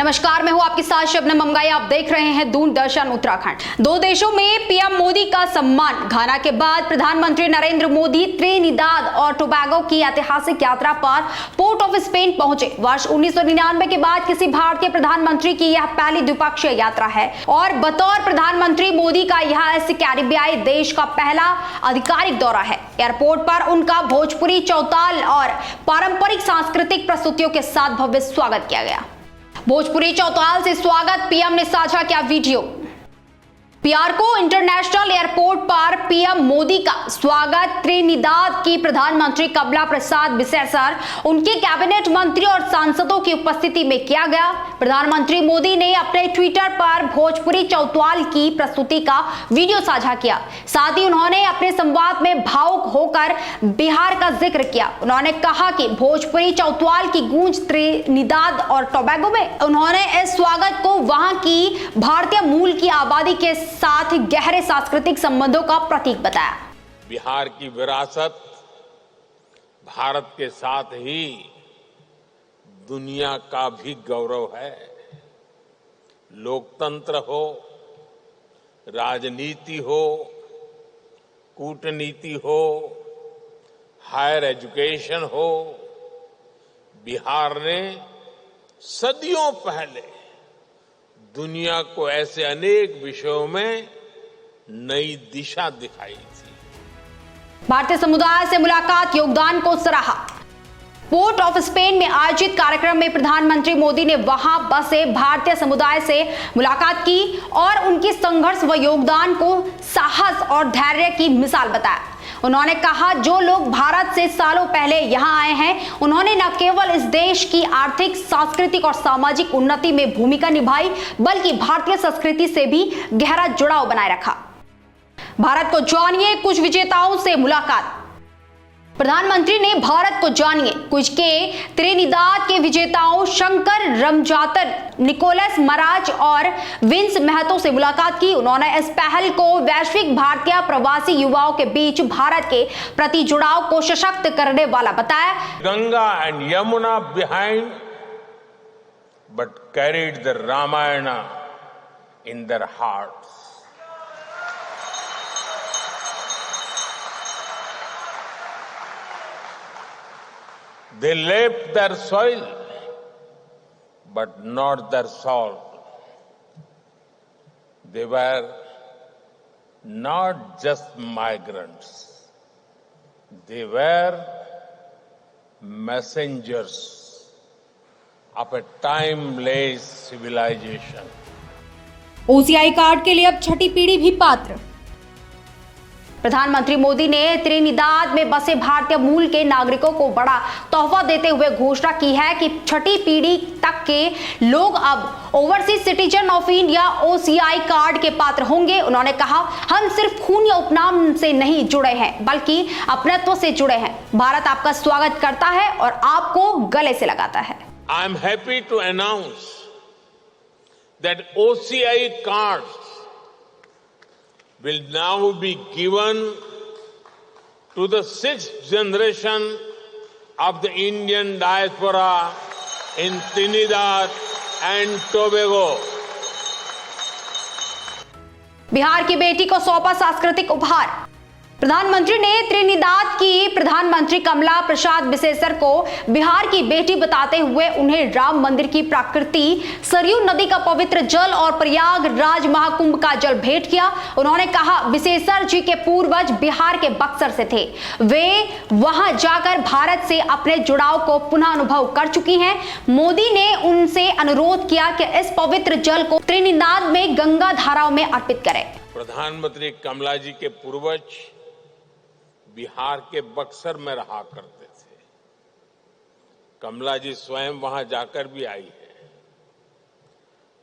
नमस्कार, मैं हूं आपके साथ शबनम मंगाई। आप देख रहे हैं दूरदर्शन उत्तराखंड। दो देशों में पीएम मोदी का सम्मान। घाना के बाद प्रधानमंत्री नरेंद्र मोदी त्रिनिदाद और टोबैगो की ऐतिहासिक यात्रा पर पोर्ट ऑफ स्पेन पहुंचे। वर्ष 1999 के बाद किसी भारतीय प्रधानमंत्री की यह पहली द्विपक्षीय यात्रा है और बतौर प्रधानमंत्री मोदी का यह इस कैरिबियाई देश का पहला आधिकारिक दौरा है। एयरपोर्ट पर उनका भोजपुरी, चौताल और पारंपरिक सांस्कृतिक प्रस्तुतियों के साथ भव्य स्वागत किया गया। भोजपुरी चौताल से स्वागत पीएम ने साझा किया वीडियो। पियारको इंटरनेशनल एयरपोर्ट पर पीएम मोदी का स्वागत त्रिनिदाद की प्रधानमंत्री कमला प्रसाद बिसेसर, उनके कैबिनेट मंत्री और सांसदों की उपस्थिति में किया गया। प्रधानमंत्री मोदी ने अपने ट्विटर पर भोजपुरी चौताल की प्रस्तुति का वीडियो साझा किया। साथ ही उन्होंने अपने संवाद में भावुक होकर बिहार का जिक्र किया। उन्होंने कहा कि भोजपुरी चौताल की गूंज त्रिनिदाद और टोबैगो में। उन्होंने इस स्वागत को वहां की भारतीय मूल की आबादी के साथ गहरे सांस्कृतिक संबंधों का प्रतीक बताया। बिहार की विरासत भारत के साथ ही दुनिया का भी गौरव है। लोकतंत्र हो, राजनीति हो, कूटनीति हो, हायर एजुकेशन हो, बिहार ने सदियों पहले दुनिया को ऐसे अनेक विषयों में नई दिशा दिखाई थी। भारतीय समुदाय से मुलाकात, योगदान को सराहा। पोर्ट ऑफ स्पेन में आयोजित कार्यक्रम में प्रधानमंत्री मोदी ने वहां बसे भारतीय समुदाय से मुलाकात की और उनकी संघर्ष व योगदान को साहस और धैर्य की मिसाल बताया। उन्होंने कहा, जो लोग भारत से सालों पहले यहां आए हैं, उन्होंने न केवल इस देश की आर्थिक, सांस्कृतिक और सामाजिक उन्नति में भूमिका निभाई, बल्कि भारतीय संस्कृति से भी गहरा जुड़ाव बनाए रखा। भारत को जानिए, कुछ विजेताओं से मुलाकात। प्रधानमंत्री ने भारत को जानिए कुछ के त्रिनिदाद के विजेताओं शंकर रमजातन, निकोलस मराज और विंस महतो से मुलाकात की। उन्होंने इस पहल को वैश्विक भारतीय प्रवासी युवाओं के बीच भारत के प्रति जुड़ाव को सशक्त करने वाला बताया। Ganga and Yamuna behind but carried the Ramayana in their hearts. They left their soil, but not their soul. They were not just migrants. They were messengers of a timeless civilization. OCI card के लिए अब छठी पीढ़ी भी पात्र। प्रधानमंत्री मोदी ने त्रिनिदाद में बसे भारतीय मूल के नागरिकों को बड़ा तोहफा देते हुए घोषणा की है कि छठी पीढ़ी तक के लोग अब overseas citizen of India OCI card के पात्र होंगे। उन्होंने कहा, हम सिर्फ खून या उपनाम से नहीं जुड़े हैं, बल्कि अपनत्व से जुड़े हैं। भारत आपका स्वागत करता है और आपको गले से लगाता है। I am happy to announce that OCI cards will now be given to the 6th generation of the Indian diaspora in Trinidad and Tobago. Bihar की बेटी को सौंपा सांस्कृतिक उपहार। प्रधानमंत्री ने त्रिनिदाद की प्रधानमंत्री कमला प्रसाद बिसेसर को बिहार की बेटी बताते हुए उन्हें राम मंदिर की प्राकृति, सरयू नदी का पवित्र जल और प्रयागराज महाकुंभ का जल भेंट किया। उन्होंने कहा, बिसेसर जी के पूर्वज बिहार के बक्सर से थे। वे वहां जाकर भारत से अपने जुड़ाव को पुनः अनुभव कर चुकी हैं। मोदी ने उनसे अनुरोध किया कि इस पवित्र जल को त्रिनिदाद में गंगा धाराओं में अर्पित करें। प्रधानमंत्री कमला जी के पूर्वज बिहार के बक्सर में रहा करते थे। कमला जी स्वयं वहां जाकर भी आई है।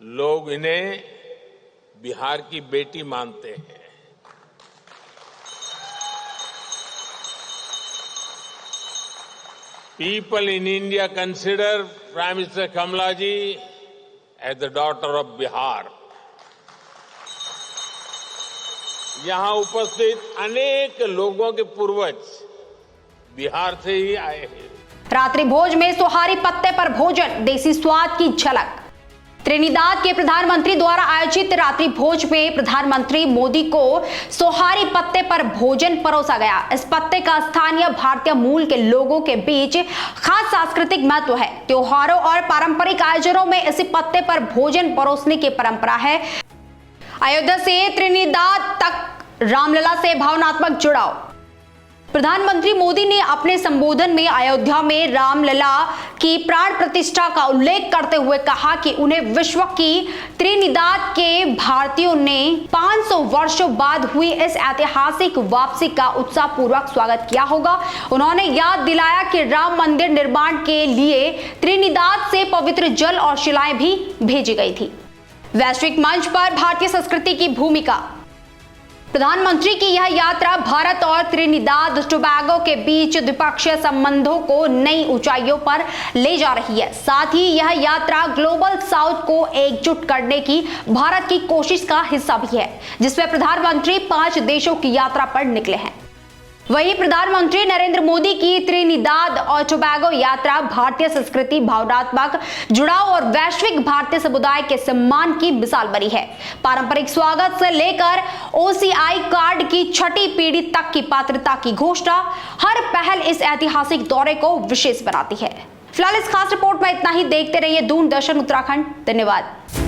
लोग इन्हें बिहार की बेटी मानते हैं। People in India consider Prime Minister Kamala ji as the daughter of Bihar. यहां उपस्थित अनेक लोगों के पूर्वज बिहार से ही आए हैं। रात्रि भोज में सोहारी पत्ते पर भोजन, देसी स्वाद की झलक। त्रिनिदाद के प्रधानमंत्री द्वारा आयोजित रात्रि भोज में प्रधानमंत्री मोदी को सोहारी पत्ते पर भोजन परोसा गया। इस पत्ते का स्थानीय भारतीय मूल के लोगों के बीच खास सांस्कृतिक महत्व है। त्योहारों और पारंपरिक आयोजनों में इसी पत्ते पर भोजन परोसने की परंपरा है। अयोध्या से त्रिनिदाद तक रामलला से भावनात्मक जुड़ाव। प्रधानमंत्री मोदी ने अपने संबोधन में अयोध्या में रामलला की प्राण प्रतिष्ठा का उल्लेख करते हुए कहा कि उन्हें विश्व की त्रिनिदाद के भारतीयों ने 500 वर्षों बाद हुई इस ऐतिहासिक वापसी का उत्साहपूर्वक स्वागत किया होगा। उन्होंने याद दिलाया कि राम मंदिर निर्माण के लिए त्रिनिदाद से पवित्र जल और शिलाएं भी भेजी गई थी। वैश्विक मंच पर भारतीय संस्कृति की भूमिका। प्रधानमंत्री की यह यात्रा भारत और त्रिनिदाद टोबैगो के बीच द्विपक्षीय संबंधों को नई ऊंचाइयों पर ले जा रही है। साथ ही यह यात्रा ग्लोबल साउथ को एकजुट करने की भारत की कोशिश का हिस्सा भी है, जिसमें प्रधानमंत्री 5 देशों की यात्रा पर निकले हैं। वहीं प्रधानमंत्री नरेंद्र मोदी की त्रिनिदाद और टोबैगो यात्रा भारतीय संस्कृति, भावनात्मक जुड़ाव और वैश्विक भारतीय समुदाय के सम्मान की मिसाल बनी है। पारंपरिक स्वागत से लेकर OCI कार्ड की 6ठी पीढ़ी तक की पात्रता की घोषणा, हर पहल इस ऐतिहासिक दौरे को विशेष बनाती है। फिलहाल इस खास रिपोर्ट में इतना ही। देखते रहिए दूरदर्शन उत्तराखंड। धन्यवाद।